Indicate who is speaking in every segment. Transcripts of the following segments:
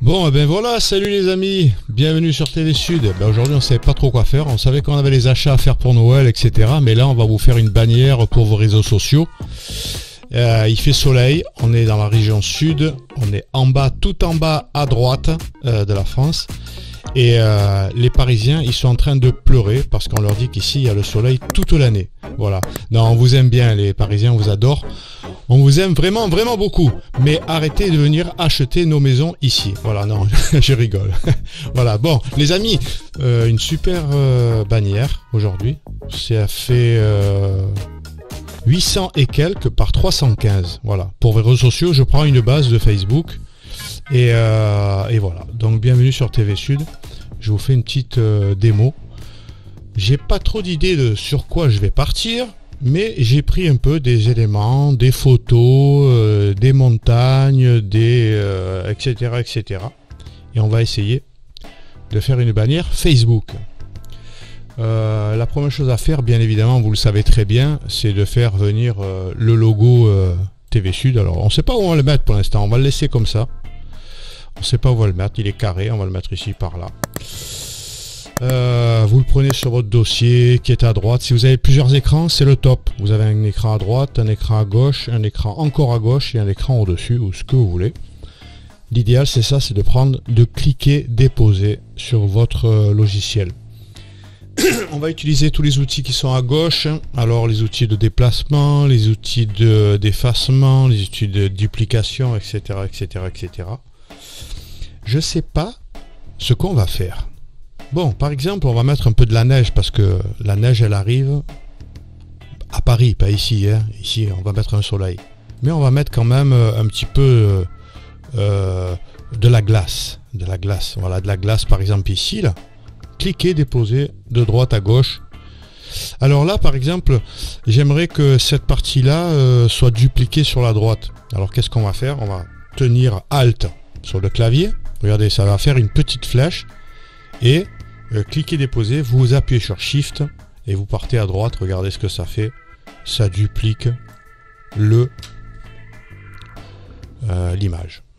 Speaker 1: Bon, et ben voilà, salut les amis, bienvenue sur TV Sud. Ben aujourd'hui on savait pas trop quoi faire, on savait qu'on avait les achats à faire pour Noël, etc. Mais là on va vous faire une bannière pour vos réseaux sociaux. Il fait soleil, on est dans la région sud, on est en bas, tout en bas à droite de la France. Et les Parisiens, ils sont en train de pleurer parce qu'on leur dit qu'ici il y a le soleil toute l'année. Voilà. Non, on vous aime bien les Parisiens, on vous adore. On vous aime vraiment, vraiment beaucoup. Mais arrêtez de venir acheter nos maisons ici. Voilà, non, je rigole. Voilà, bon, les amis, une super bannière aujourd'hui. Ça fait 800 et quelques par 315. Voilà. Pour vos réseaux sociaux, je prends une base de Facebook. Et voilà. Donc, bienvenue sur TV Sud. Je vous fais une petite démo. J'ai pas trop d'idées de sur quoi je vais partir. Mais j'ai pris un peu des éléments, des photos, des montagnes, etc., etc. Et on va essayer de faire une bannière Facebook. La première chose à faire, bien évidemment, vous le savez très bien, c'est de faire venir le logo TV Sud. Alors, on ne sait pas où on va le mettre pour l'instant. On va le laisser comme ça. On ne sait pas où on va le mettre. Il est carré. On va le mettre ici, par là. Vous le prenez sur votre dossier qui est à droite. Si vous avez plusieurs écrans, c'est le top. Vous avez un écran à droite, un écran à gauche, un écran encore à gauche et un écran au-dessus, ou ce que vous voulez. L'idéal, c'est ça, c'est de cliquer, déposer sur votre logiciel. On va utiliser tous les outils qui sont à gauche. Alors, les outils de déplacement, les outils d'effacement, les outils de duplication, etc., etc., etc. Je sais pas ce qu'on va faire. Bon, par exemple, on va mettre un peu de la neige parce que la neige, elle arrive à Paris, pas ici. Hein. Ici, on va mettre un soleil. Mais on va mettre quand même un petit peu de la glace. De la glace. Voilà, de la glace, par exemple, ici. Là. Cliquez, déposez de droite à gauche. Alors là, par exemple, j'aimerais que cette partie-là soit dupliquée sur la droite. Alors, qu'est-ce qu'on va faire? On va tenir Alt sur le clavier. Regardez, ça va faire une petite flèche. Et cliquez déposer, vous appuyez sur Shift et vous partez à droite. Regardez ce que ça fait. Ça duplique l'image.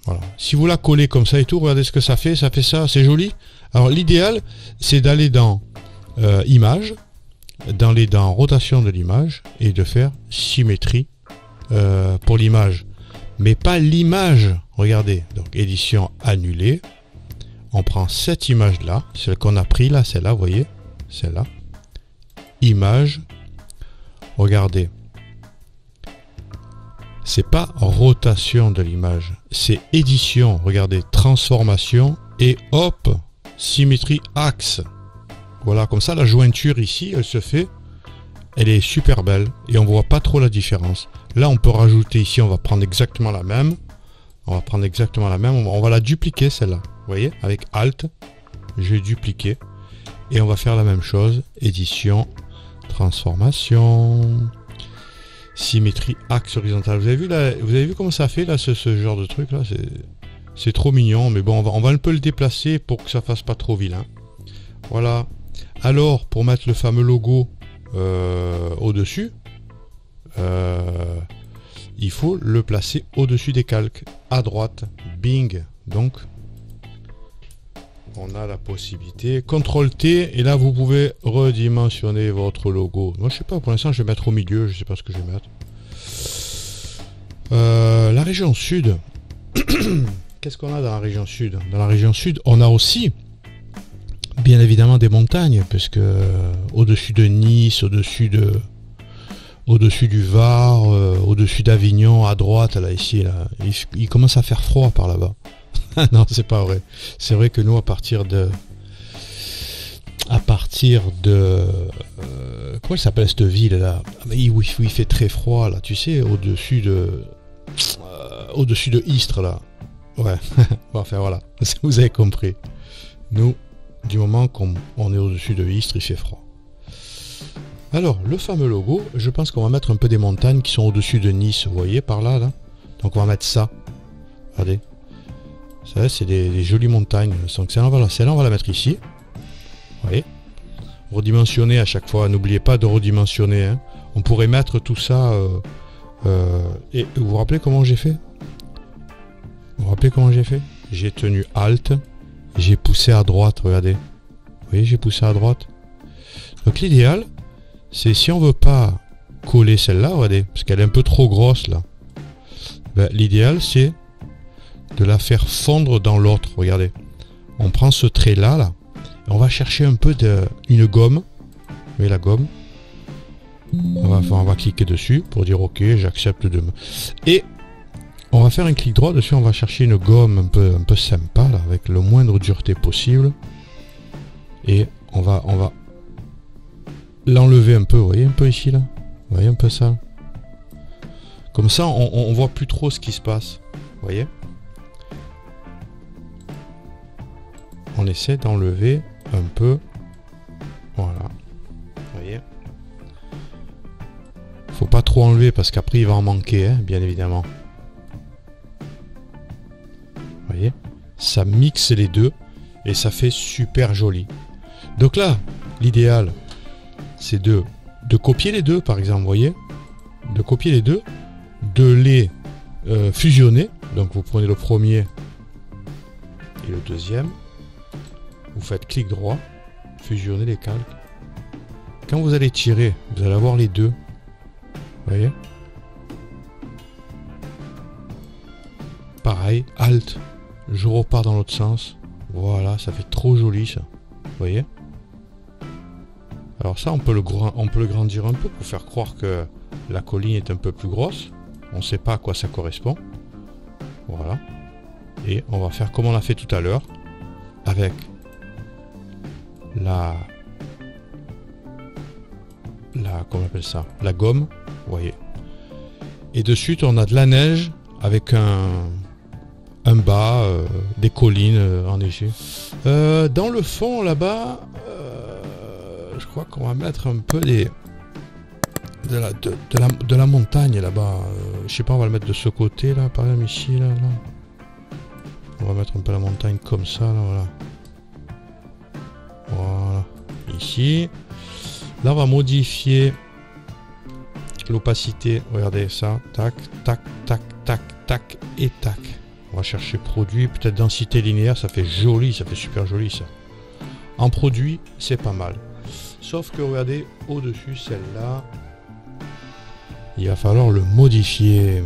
Speaker 1: Voilà. Si vous la collez comme ça et tout, regardez ce que ça fait. Ça fait ça, c'est joli. Alors l'idéal, c'est d'aller dans Image, d'aller dans Rotation de l'image et de faire Symétrie pour l'image. Mais pas l'image. Regardez. Donc édition annulée. On prend cette image-là, celle qu'on a pris là, celle-là, vous voyez, celle-là. Image. Regardez. C'est pas rotation de l'image, c'est édition. Regardez, transformation et hop, symétrie axe. Voilà, comme ça la jointure ici, elle se fait. Elle est super belle et on voit pas trop la différence. Là, on peut rajouter ici, on va prendre exactement la même. On va prendre exactement la même, on va la dupliquer celle-là. Vous voyez, avec Alt, je vais dupliquer. Et on va faire la même chose. Édition, transformation, symétrie, axe horizontal. Vous avez vu comment ça fait là, ce genre de truc là? C'est trop mignon, mais bon, on va un peu le déplacer pour que ça fasse pas trop vilain. Voilà. Alors, pour mettre le fameux logo au-dessus, il faut le placer au-dessus des calques, à droite, bing. Donc, on a la possibilité, CTRL-T, et là vous pouvez redimensionner votre logo. Moi je sais pas, pour l'instant je vais mettre au milieu, je sais pas ce que je vais mettre. La région sud, qu'est-ce qu'on a dans la région sud? Dans la région sud, on a aussi, bien évidemment, des montagnes, puisque au-dessus de Nice, au-dessus du Var, au-dessus d'Avignon, à droite, là, ici, là, il commence à faire froid par là-bas. Non, c'est pas vrai. C'est vrai que nous, à partir de comment elle s'appelle cette ville là? Oui, il fait très froid là. Tu sais, au-dessus de Istres là. Ouais. Bon, enfin voilà. Vous avez compris. Nous, du moment qu'on est au-dessus de Istres, il fait froid. Alors, le fameux logo, je pense qu'on va mettre un peu des montagnes qui sont au-dessus de Nice. Vous voyez par là, là. Donc on va mettre ça. Regardez. Ça, c'est des jolies montagnes. Donc celle-là, on va la mettre ici. Vous voyez. Redimensionner à chaque fois. N'oubliez pas de redimensionner. Hein. On pourrait mettre tout ça. Et vous vous rappelez comment j'ai fait? Vous vous rappelez comment j'ai fait? j'ai tenu Alt, j'ai poussé à droite, regardez. Vous voyez, j'ai poussé à droite. Donc l'idéal, c'est si on veut pas coller celle-là, regardez, parce qu'elle est un peu trop grosse là. Ben, l'idéal, c'est de la faire fondre dans l'autre, regardez. On prend ce trait-là, là, et on va chercher un peu une gomme. Vous voyez la gomme? On va cliquer dessus pour dire OK, j'accepte de me... Et on va faire un clic droit dessus, on va chercher une gomme un peu sympa, là, avec le moindre dureté possible. Et on va l'enlever un peu, vous voyez un peu ici, là? Vous voyez un peu ça? Comme ça, on voit plus trop ce qui se passe. Vous voyez? On essaie d'enlever un peu. Voilà. Vous voyez? Faut pas trop enlever parce qu'après il va en manquer, hein, bien évidemment. Vous voyez? Ça mixe les deux et ça fait super joli. Donc là, l'idéal, c'est de copier les deux, par exemple, vous voyez? De copier les deux, de les fusionner. Donc vous prenez le premier et le deuxième. Vous faites clic droit, fusionner les calques. Quand vous allez tirer, vous allez avoir les deux. Vous voyez? Pareil, Alt, je repars dans l'autre sens. Voilà, ça fait trop joli ça. Vous voyez? Alors ça, on peut le grandir un peu pour faire croire que la colline est un peu plus grosse. On ne sait pas à quoi ça correspond. Voilà. Et on va faire comme on l'a fait tout à l'heure, avec comment on appelle ça? La gomme. Vous voyez. Et dessus, on a de la neige avec un bas, des collines enneigées. Dans le fond, là-bas, je crois qu'on va mettre un peu de la montagne là-bas. Je sais pas, on va le mettre de ce côté là, par exemple ici, là. On va mettre un peu la montagne comme ça, là, voilà. Voilà. Ici. Là, on va modifier l'opacité. Regardez ça. Tac, tac, tac, tac, tac et tac. On va chercher produit, peut-être densité linéaire, ça fait joli, ça fait super joli ça. En produit, c'est pas mal. Sauf que regardez, au-dessus, celle-là, il va falloir le modifier.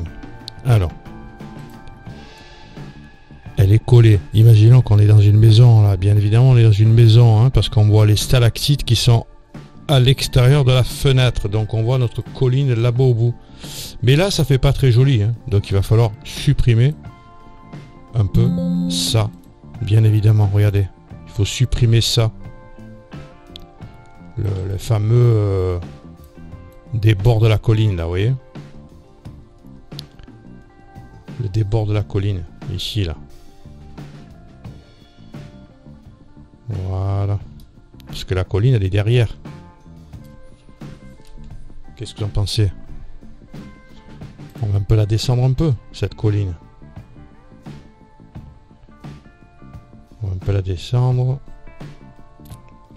Speaker 1: Alors, elle est collée. Imaginons qu'on est dans une maison, là. Bien évidemment, on est dans une maison, hein, parce qu'on voit les stalactites qui sont à l'extérieur de la fenêtre. Donc, on voit notre colline là-bas au bout. Mais là, ça fait pas très joli, hein. Donc, il va falloir supprimer un peu ça. Bien évidemment, regardez. Il faut supprimer ça. Le fameux débord de la colline, là, vous voyez? Le débord de la colline, ici, là. Voilà. Parce que la colline, elle est derrière. Qu'est-ce que vous en pensez? On va un peu la descendre un peu, cette colline. On va un peu la descendre.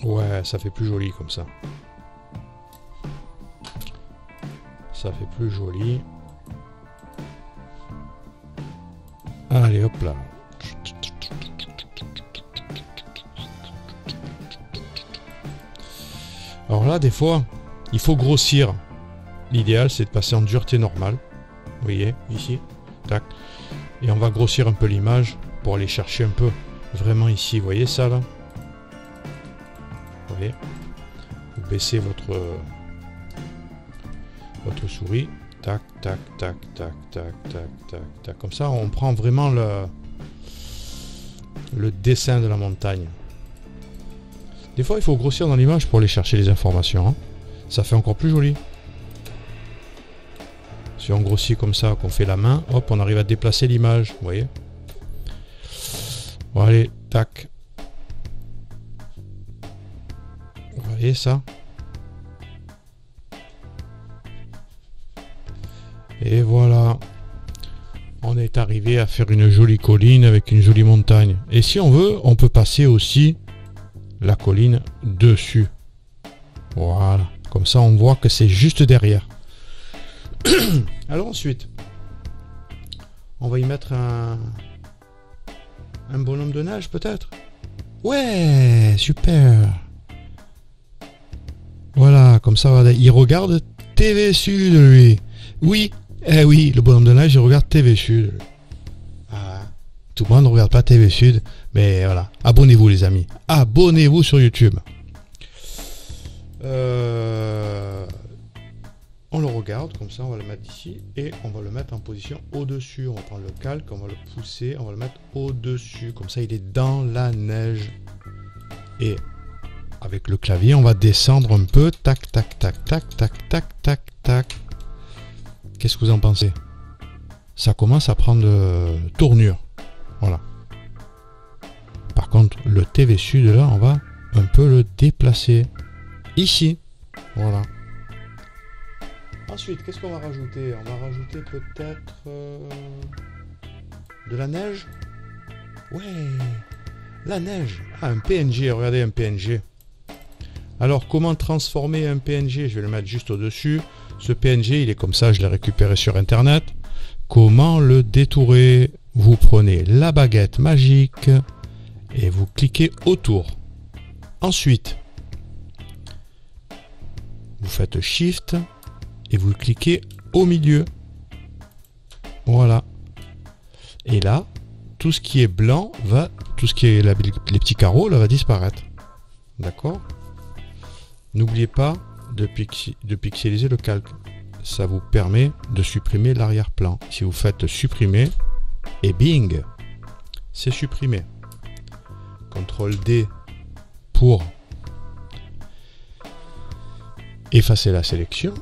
Speaker 1: Ouais, ça fait plus joli comme ça. Ça fait plus joli. Allez, hop là. Alors là, des fois, il faut grossir. L'idéal, c'est de passer en dureté normale. Vous voyez, ici. Tac. Et on va grossir un peu l'image pour aller chercher un peu. Vraiment ici, vous voyez ça là? Vous voyez? Vous baissez votre souris. Tac, tac, tac, tac, tac, tac, tac, tac. Comme ça, on prend vraiment le dessin de la montagne. Des fois, il faut grossir dans l'image pour aller chercher les informations. Hein. Ça fait encore plus joli. Si on grossit comme ça, qu'on fait la main, hop, on arrive à déplacer l'image. Vous voyez? Bon, allez, tac. Vous voyez ça? Et voilà. On est arrivé à faire une jolie colline avec une jolie montagne. Et si on veut, on peut passer aussi la colline dessus. Voilà. Comme ça, on voit que c'est juste derrière. Alors ensuite, on va y mettre Un bonhomme de neige peut-être? Ouais, super. Voilà, comme ça, regardez, il regarde TV Sud, lui. Oui, eh oui, le bonhomme de neige, il regarde TV Sud. Ah, tout le monde ne regarde pas TV Sud, mais voilà. Abonnez-vous, les amis. Abonnez-vous sur YouTube. On le regarde, comme ça, on va le mettre ici, et on va le mettre en position au-dessus. On va prendre le calque, on va le pousser, on va le mettre au-dessus. Comme ça, il est dans la neige. Et avec le clavier, on va descendre un peu. Tac, tac, tac, tac, tac, tac, tac, tac. Qu'est-ce que vous en pensez? Ça commence à prendre tournure. Voilà. Par contre, le TV Sud, là, on va un peu le déplacer. Ici. Voilà. Ensuite, qu'est-ce qu'on va rajouter? On va rajouter peut-être de la neige. Ouais, la neige. Ah, un PNG, regardez un PNG. Alors, comment transformer un PNG? Je vais le mettre juste au-dessus. Ce PNG, il est comme ça, je l'ai récupéré sur Internet. Comment le détourer? Vous prenez la baguette magique et vous cliquez autour. Ensuite, vous faites Shift et vous cliquez au milieu. Voilà. Et là, tout ce qui est blanc va, tout ce qui est les petits carreaux là va disparaître. D'accord? N'oubliez pas de pixeliser le calque. Ça vous permet de supprimer l'arrière-plan. Si vous faites supprimer, et bing, c'est supprimé. CTRL D pour effacer la sélection.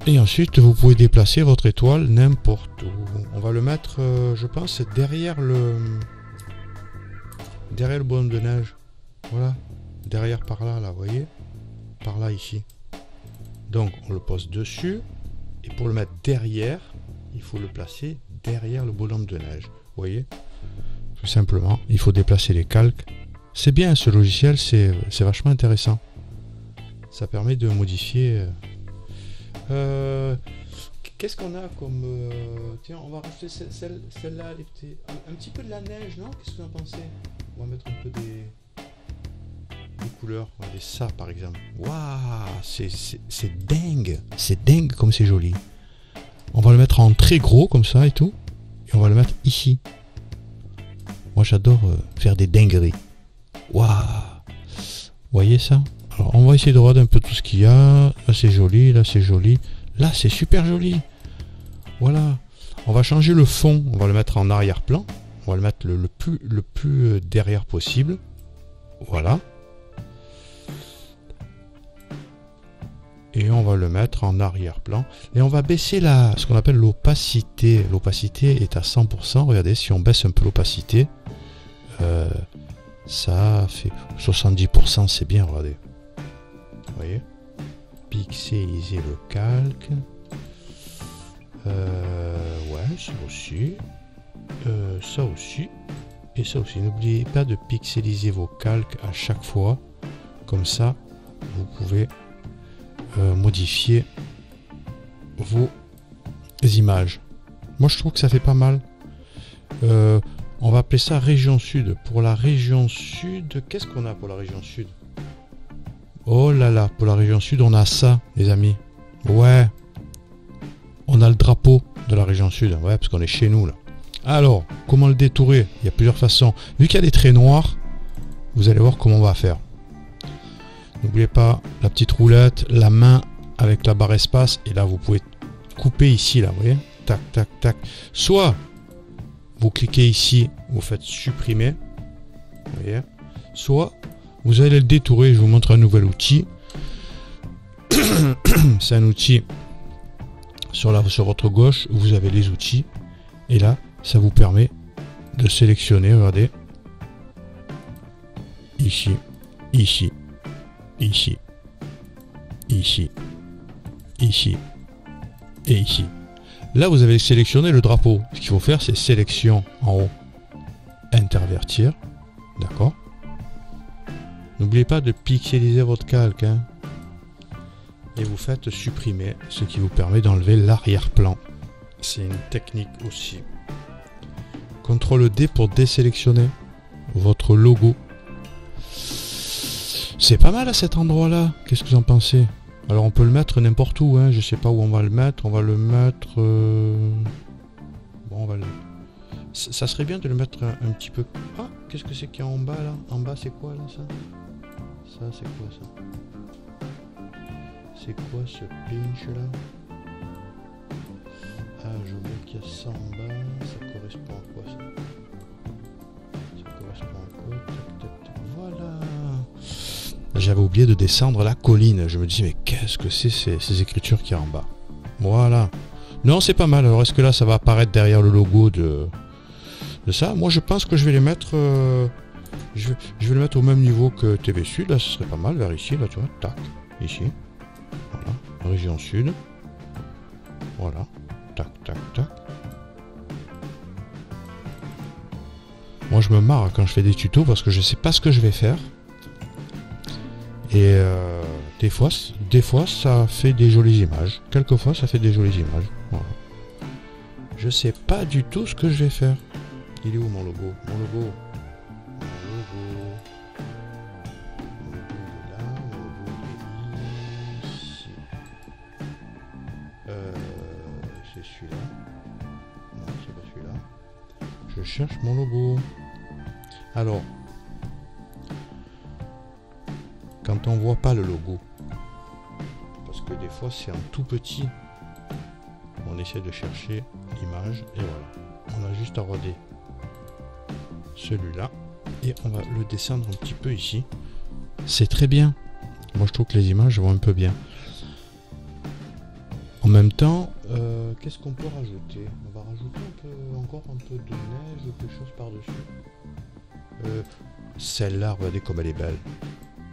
Speaker 1: Et ensuite, vous pouvez déplacer votre étoile n'importe où. On va le mettre, je pense, derrière le bonhomme de neige. Voilà. Derrière par là, vous voyez? Par là, ici. Donc, on le pose dessus. Et pour le mettre derrière, il faut le placer derrière le bonhomme de neige. Vous voyez? Tout simplement, il faut déplacer les calques. C'est bien, ce logiciel, c'est vachement intéressant. Ça permet de modifier... qu'est-ce qu'on a comme... tiens, on va rajouter celle-là, un petit peu de la neige, non? Qu'est-ce que vous en pensez? On va mettre un peu des couleurs. Regardez ça, par exemple. Waouh, c'est dingue. C'est dingue comme c'est joli. On va le mettre en très gros, comme ça et tout. Et on va le mettre ici. Moi, j'adore faire des dingueries. Waouh. Vous voyez ça? Alors, on va essayer de regarder un peu tout ce qu'il y a. Là, c'est joli. Là, c'est joli. Là, c'est super joli. Voilà. On va changer le fond. On va le mettre en arrière-plan. On va le mettre le plus derrière possible. Voilà. Et on va le mettre en arrière-plan. Et on va baisser ce qu'on appelle l'opacité. L'opacité est à 100%. Regardez, si on baisse un peu l'opacité, ça fait 70%. C'est bien, regardez. Vous voyez? Pixeliser le calque. Ouais, ça aussi. Ça aussi. Et ça aussi. N'oubliez pas de pixeliser vos calques à chaque fois. Comme ça, vous pouvez modifier vos images. Moi, je trouve que ça fait pas mal. On va appeler ça région sud. Pour la région sud, qu'est-ce qu'on a pour la région sud? Oh là là, pour la région sud, on a ça, les amis. Ouais. On a le drapeau de la région sud. Ouais, parce qu'on est chez nous, là. Alors, comment le détourer? Il y a plusieurs façons. Vu qu'il y a des traits noirs, vous allez voir comment on va faire. N'oubliez pas la petite roulette, la main avec la barre espace. Et là, vous pouvez couper ici, là, vous voyez? Tac, tac, tac. Soit, vous cliquez ici, vous faites supprimer. Vous voyez? Soit, vous allez le détourer. Je vous montre un nouvel outil. C'est un outil sur votre gauche. Vous avez les outils. Et là, ça vous permet de sélectionner, regardez. Ici, ici. Ici, ici, ici et ici. Là, vous avez sélectionné le drapeau. Ce qu'il faut faire, c'est sélection en haut, intervertir. D'accord? N'oubliez pas de pixeliser votre calque. Hein. Et vous faites supprimer, ce qui vous permet d'enlever l'arrière-plan. C'est une technique aussi. CTRL D pour désélectionner votre logo. C'est pas mal à cet endroit-là. Qu'est-ce que vous en pensez? Alors on peut le mettre n'importe où, hein. Je sais pas où on va le mettre. On va le mettre... Bon, on va le... Ça serait bien de le mettre un petit peu... Ah, qu'est-ce que c'est qu'il y a en bas là? En bas c'est quoi là ça? Ça c'est quoi ça? C'est quoi ce pinch là? Ah, je vois qu'il y a ça en bas. Ça correspond à quoi ça? Ça correspond à quoi? Tac, tac, tac. Voilà. J'avais oublié de descendre la colline. Je me dis, mais qu'est-ce que c'est ces écritures qu'il y a en bas? Voilà. Non, c'est pas mal. Alors, est-ce que là, ça va apparaître derrière le logo de ça? Moi, je pense que je vais les mettre... je vais le mettre au même niveau que TV Sud. Là, ce serait pas mal. Vers ici, là, tu vois. Tac. Ici. Voilà. Région Sud. Voilà. Tac, tac, tac. Moi, je me marre quand je fais des tutos parce que je sais pas ce que je vais faire. Et des fois, ça fait des jolies images. Quelquefois, ça fait des jolies images. Voilà. Je sais pas du tout ce que je vais faire. Il est où mon logo? Mon logo. Mon logo. Mon logo est là. Mon logo est ici. C'est celui-là. Non, c'est pas celui-là. Je cherche mon logo. Alors. Quand on voit pas le logo, parce que des fois c'est en tout petit, on essaie de chercher l'image et voilà, on a juste à roder celui-là et on va le descendre un petit peu ici. C'est très bien. Moi je trouve que les images vont un peu bien. En même temps, qu'est-ce qu'on peut rajouter? On va rajouter encore un peu de neige ou quelque chose par-dessus. Celle-là, regardez comme elle est belle.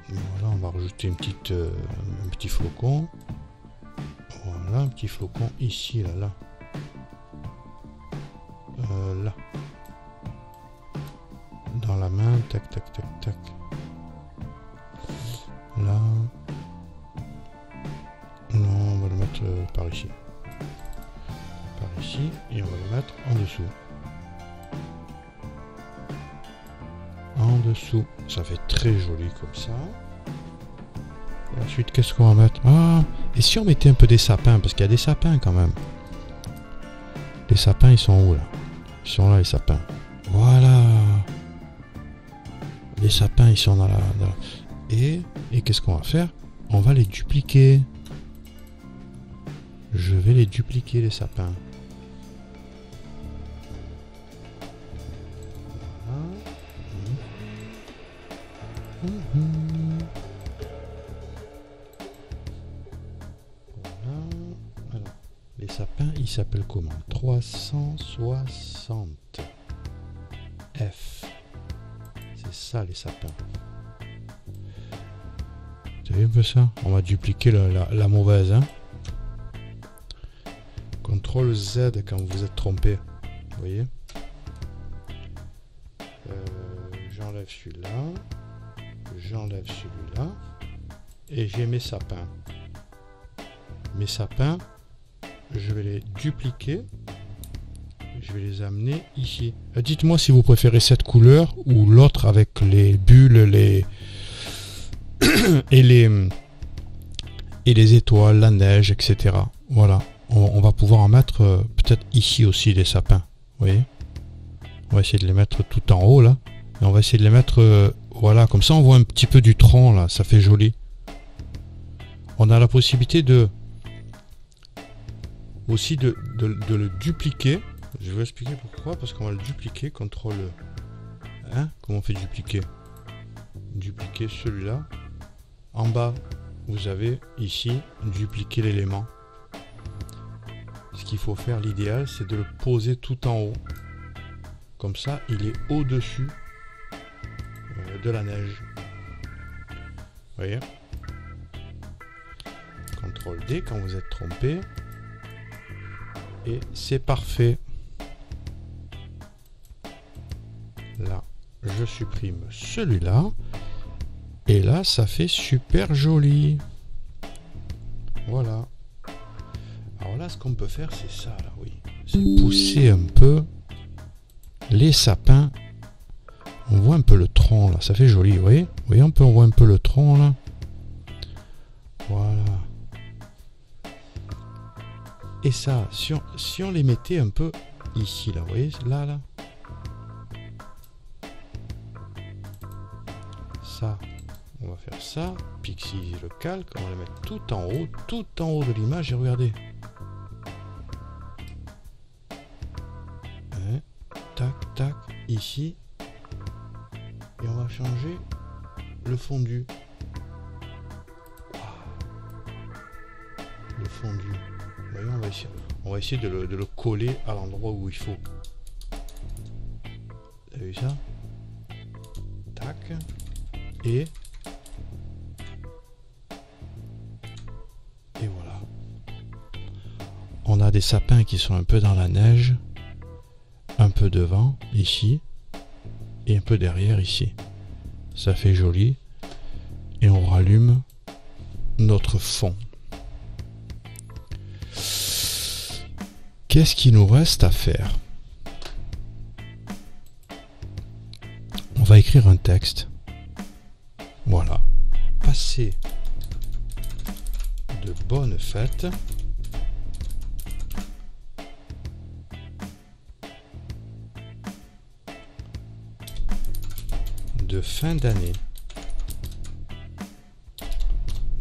Speaker 1: Voilà, on va rajouter un petit flocon. Voilà, un petit flocon ici, là. Là. Dans la main, tac, tac, tac, tac. Là. Non, on va le mettre par ici. Par ici, et on va le mettre en dessous. En dessous, ça fait très joli comme ça. Et ensuite, qu'est-ce qu'on va mettre? Ah, et si on mettait un peu des sapins, parce qu'il y a des sapins quand même. Les sapins, ils sont où là? Ils sont là, les sapins. Voilà. Les sapins, ils sont dans la... Et qu'est-ce qu'on va faire? On va les dupliquer. Je vais les dupliquer, les sapins. Voilà. Alors, les sapins, ils s'appellent comment? 360 F. C'est ça les sapins. Vous avez un peu ça? On va dupliquer la mauvaise. Hein? CTRL Z quand vous êtes trompé. Vous voyez? J'enlève celui-là. J'enlève celui-là. Et j'ai mes sapins. Mes sapins, je vais les dupliquer. Je vais les amener ici. Dites-moi si vous préférez cette couleur ou l'autre avec les bulles, les et les étoiles, la neige, etc. Voilà. On va pouvoir en mettre peut-être ici aussi des sapins. Vous voyez? On va essayer de les mettre tout en haut là. Et on va essayer de les mettre voilà, comme ça on voit un petit peu du tronc là, ça fait joli. On a la possibilité de aussi de le dupliquer. Je vais expliquer pourquoi, parce qu'on va le dupliquer, CTRL. Hein? Comment on fait dupliquer? Dupliquer celui-là. En bas, vous avez ici dupliquer l'élément. Ce qu'il faut faire, l'idéal, c'est de le poser tout en haut. Comme ça, il est au-dessus de la neige. Vous voyez? CTRL D quand vous êtes trompé. Et c'est parfait. Là, je supprime celui-là. Et là, ça fait super joli. Voilà. Alors là, ce qu'on peut faire, c'est ça, là, oui. C'est pousser un peu. les sapins. On voit un peu le tronc là, ça fait joli, vous voyez? Vous voyez, on voit un peu le tronc là. Voilà. Et ça, si on les mettait un peu ici là, vous voyez, là. Ça, on va faire ça. Pixie le calque, on va le mettre tout en haut de l'image et regardez. Hein, tac, tac, ici. Et on va changer le fondu. Le fondu. Vous voyez, on va essayer de le coller à l'endroit où il faut. Vous avez vu ça? Tac. Et voilà. On a des sapins qui sont un peu dans la neige, un peu devant ici et un peu derrière ici. Ça fait joli. Et on rallume notre fond. Qu'est-ce qu'il nous reste à faire? On va écrire un texte. Voilà. Passer de bonnes fêtes. De fin d'année.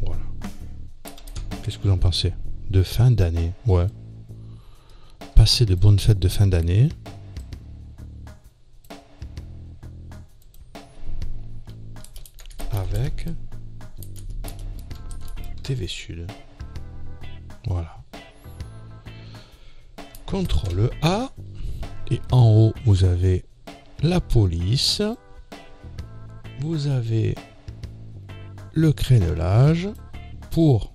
Speaker 1: Voilà. Qu'est-ce que vous en pensez? De fin d'année. Ouais. Passer de bonnes fêtes de fin d'année. Avec TV Sud. Voilà. CTRL A. Et en haut, vous avez la police. Vous avez le crénelage pour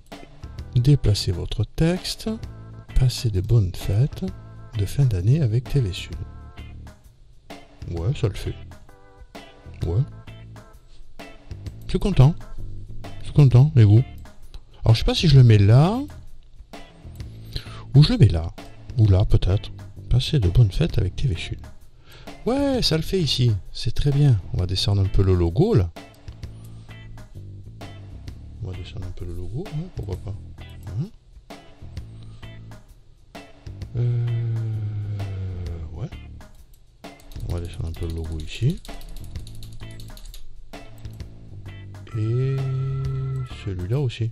Speaker 1: déplacer votre texte. Passer de bonnes fêtes de fin d'année avec TV Sud. Ouais, ça le fait. Ouais. Je suis content. Je suis content. Et vous? Alors, je sais pas si je le mets là. Ou je le mets là. Ou là, peut-être. Passer de bonnes fêtes avec TV Sud. Ouais, ça le fait ici. C'est très bien. On va descendre un peu le logo, là. On va descendre un peu le logo. Ouais, pourquoi pas. Hein? Ouais. On va descendre un peu le logo ici. Et celui-là aussi.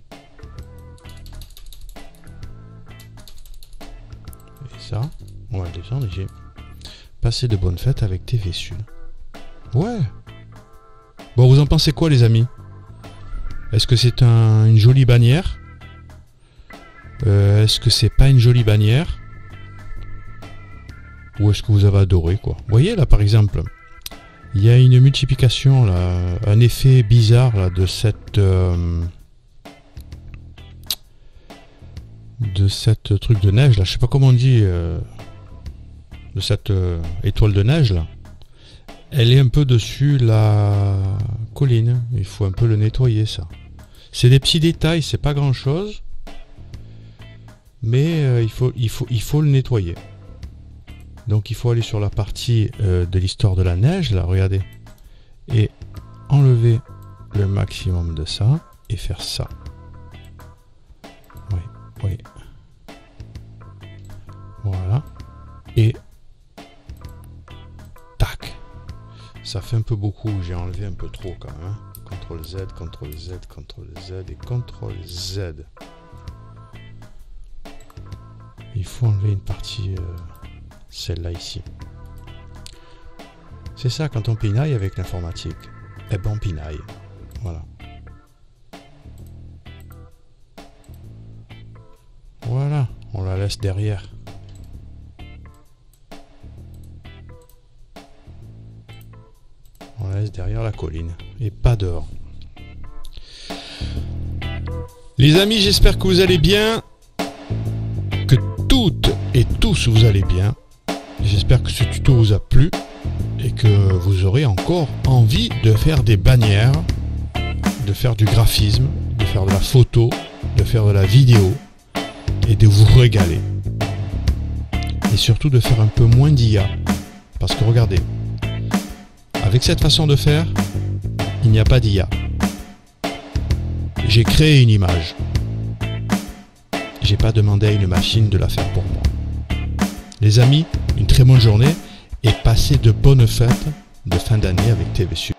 Speaker 1: Et ça, on va le descendre ici. Passer de bonnes fêtes avec TV Sud. Ouais. Bon, vous en pensez quoi, les amis? Est-ce que c'est une jolie bannière? Est-ce que c'est pas une jolie bannière? Ou est-ce que vous avez adoré, quoi? Vous voyez, là, par exemple, il y a une multiplication, là, un effet bizarre, là, de cette truc de neige, là, je sais pas comment on dit, de cette étoile de neige, là. Elle est un peu dessus la colline. Il faut un peu le nettoyer, ça. C'est des petits détails, c'est pas grand chose, mais il faut le nettoyer. Donc il faut aller sur la partie de l'histoire de la neige, là, regardez, et enlever le maximum de ça et faire ça. Oui, oui. Voilà. Et tac. Ça fait un peu beaucoup, j'ai enlevé un peu trop quand même. Hein. CTRL Z, CTRL Z, CTRL Z et CTRL Z. Il faut enlever une partie, celle-là ici. C'est ça quand on pinaille avec l'informatique. Eh ben on pinaille. Voilà. Voilà, on la laisse derrière. On la laisse derrière la colline et pas dehors. Les amis, j'espère que vous allez bien, que toutes et tous vous allez bien. J'espère que ce tuto vous a plu et que vous aurez encore envie de faire des bannières, de faire du graphisme, de faire de la photo, de faire de la vidéo et de vous régaler. Et surtout de faire un peu moins d'IA Parce que regardez, avec cette façon de faire, il n'y a pas d'IA. J'ai créé une image. J'ai pas demandé à une machine de la faire pour moi. Les amis, une très bonne journée et passez de bonnes fêtes de fin d'année avec TV Sud.